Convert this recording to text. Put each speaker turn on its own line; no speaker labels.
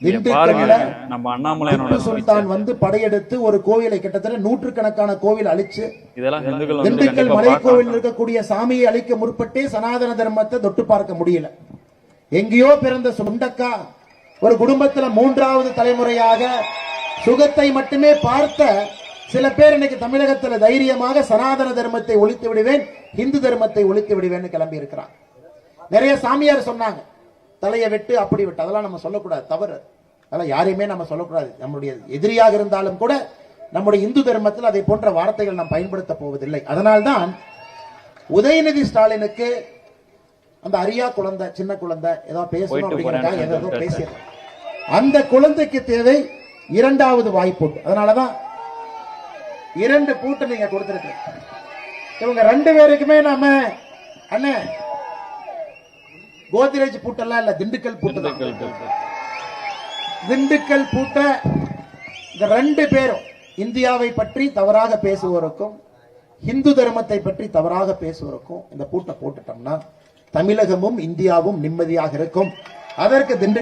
திண்டு சுல்தான் வந்து படையெடுத்து ஒரு கோவிலை கிட்டத்தட்ட நூற்றுக்கணக்கான கோவில் அழிச்சு, திண்டுக்கல் மலை கோவில் இருக்கக்கூடிய சாமியை அழிக்க முற்பட்டே சனாதன தர்மத்தை தொட்டு பார்க்க முடியல. எங்கேயோ பிறந்த சுண்டக்கா ஒரு குடும்பத்துல மூன்றாவது தலைமுறையாக சுகத்தை மட்டுமே பார்த்த சில பேர் இன்னைக்கு தமிழகத்தில் தைரியமாக சனாதன தர்மத்தை ஒழித்து விடுவேன், இந்து தர்மத்தை ஒழித்து விடுவேன்னு கிளம்பி இருக்கிறான். நிறைய சாமியார் சொன்னாங்க தலையை வெட்டு அப்படி விட்டு, அதெல்லாம் நம்ம சொல்லக்கூடாது, தவறு. அதெல்லாம் யாரையுமே நம்ம சொல்லக்கூடாது. நம்முடைய எதிரியாக இருந்தாலும் கூட நம்முடைய இந்து தர்மத்தில் அதை போன்ற வார்த்தைகள் நாம் பயன்படுத்த போவதில்லை. அதனால்தான் உதயநிதி ஸ்டாலினுக்கு அந்த அரியா குழந்தை, சின்ன குழந்தை ஏதோ பேசணும் அப்படிங்கிறதுக்காக ஏதோ பேசிடுறோம். அந்த குழந்தைக்கு தேவை இரண்டாவது வாய்ப்பு. அதனாலதான் 2 பூட்டு நீங்க கொடுத்திருக்க. இவங்க 2 பேருக்குமே நாம அண்ணே கோத்ரேஜ் பூட்டெல்லாம் இல்ல, திண்டுக்கல் பூட்டு தான். திண்டுக்கல் பூட்ட இந்த 2 பேரும் இந்தியாவை பற்றி தவறாக பேசுவோருக்கும் இந்து தர்மத்தை பற்றி தவறாக பேசுவோருக்கும் இந்த பூட்டை போட்டுட்டோம்னா தமிழகமும் இந்தியாவும் நிம்மதியாக இருக்கும். அதற்கு திண்டுக்கல்